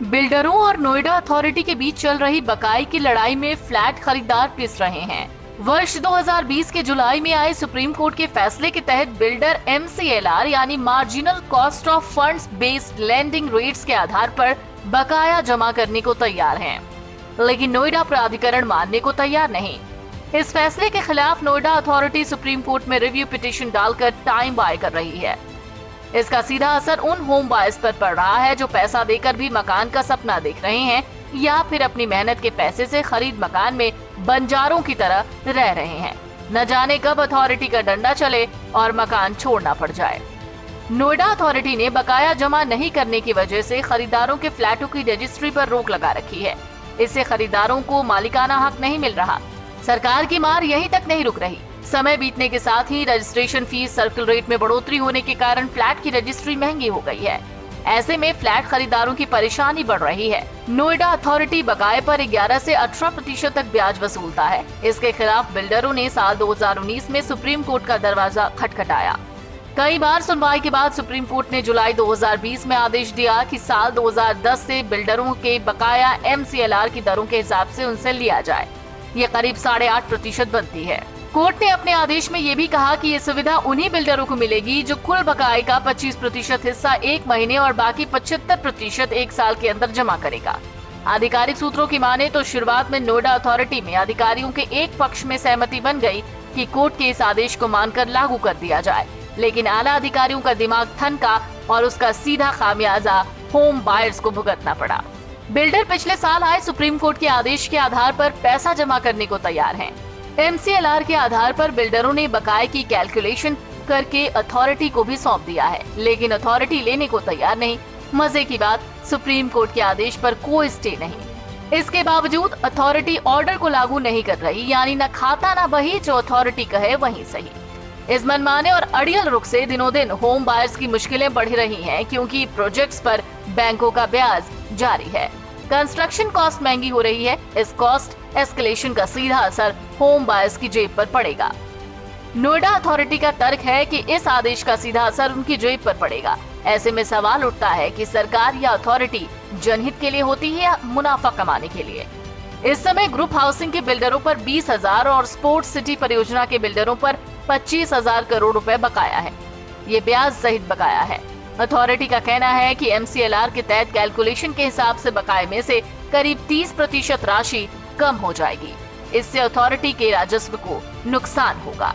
बिल्डरों और नोएडा अथॉरिटी के बीच चल रही बकाई की लड़ाई में फ्लैट खरीदार पिस रहे हैं। वर्ष 2020 के जुलाई में आए सुप्रीम कोर्ट के फैसले के तहत बिल्डर MCLR यानी marginal cost of funds based lending rates के आधार पर बकाया जमा करने को तैयार हैं, लेकिन नोएडा प्राधिकरण मानने को तैयार नहीं। इस फैसले के खिलाफ नोएडा अथॉरिटी सुप्रीम कोर्ट में रिव्यू पिटीशन डालकर टाइम बाय कर रही है। इसका सीधा असर उन होम बायर्स पर पड़ रहा है जो पैसा देकर भी मकान का सपना देख रहे हैं या फिर अपनी मेहनत के पैसे से खरीद मकान में बंजारों की तरह रह रहे हैं। न जाने कब अथॉरिटी का डंडा चले और मकान छोड़ना पड़ जाए। नोएडा अथॉरिटी ने बकाया जमा नहीं करने की वजह से खरीदारों के फ्लैटों की रजिस्ट्री पर रोक लगा रखी है। इससे खरीदारों को मालिकाना हक नहीं मिल रहा। सरकार की मार यहीं तक नहीं रुक रही। समय बीतने के साथ ही रजिस्ट्रेशन फीस सर्कल रेट में बढ़ोतरी होने के कारण फ्लैट की रजिस्ट्री महंगी हो गई है। ऐसे में फ्लैट खरीदारों की परेशानी बढ़ रही है। नोएडा अथॉरिटी बकाये पर 11 से 18% तक ब्याज वसूलता है। इसके खिलाफ बिल्डरों ने साल 2019 में सुप्रीम कोर्ट का दरवाजा खटखटाया। कई बार सुनवाई के बाद सुप्रीम कोर्ट ने जुलाई 2020 में आदेश दिया कि साल 2010 से बिल्डरों के बकाया MCLR की दरों के हिसाब से उनसे लिया जाए। ये करीब 8.5% बनती है। कोर्ट ने अपने आदेश में ये भी कहा कि ये सुविधा उन्हीं बिल्डरों को मिलेगी जो कुल बकाये का 25% हिस्सा 1 महीने और बाकी 75% 1 साल के अंदर जमा करेगा। आधिकारिक सूत्रों की माने तो शुरुआत में नोएडा अथॉरिटी में अधिकारियों के एक पक्ष में सहमति बन गई कि कोर्ट के इस आदेश को मानकर लागू कर दिया जाए, लेकिन आला अधिकारियों का दिमाग थनका और उसका सीधा खामियाजा होम बायर्स को भुगतना पड़ा। बिल्डर पिछले साल आए सुप्रीम कोर्ट के आदेश के आधार पर पैसा जमा करने को तैयार हैं। MCLR के आधार पर बिल्डरों ने बकाये की कैलकुलेशन करके अथॉरिटी को भी सौंप दिया है, लेकिन अथॉरिटी लेने को तैयार नहीं। मजे की बात, सुप्रीम कोर्ट के आदेश पर कोई स्टे नहीं। इसके बावजूद अथॉरिटी ऑर्डर को लागू नहीं कर रही, यानी न खाता न बही, जो अथॉरिटी कहे वही सही। इस मनमाने और अड़ियल रुख से दिनों दिन होम बायर्स की मुश्किलें बढ़ रही हैं, क्योंकि प्रोजेक्ट्स पर बैंकों का ब्याज जारी है। कंस्ट्रक्शन कॉस्ट महंगी हो रही है। इस कॉस्ट एस्केलेशन का सीधा असर होम बायर्स की जेब पर पड़ेगा। नोएडा अथॉरिटी का तर्क है कि इस आदेश का सीधा असर उनकी जेब पर पड़ेगा। ऐसे में सवाल उठता है कि सरकार या अथॉरिटी जनहित के लिए होती है या मुनाफा कमाने के लिए। इस समय ग्रुप हाउसिंग के बिल्डरों पर 20,000 और स्पोर्ट्स सिटी परियोजना के बिल्डरों पर 25,000 करोड़ रुपए बकाया है। ये ब्याज सहित बकाया है। अथॉरिटी का कहना है कि MCLR के तहत कैलकुलेशन के हिसाब से बकाये में से करीब 30% राशि कम हो जाएगी। इससे अथॉरिटी के राजस्व को नुकसान होगा।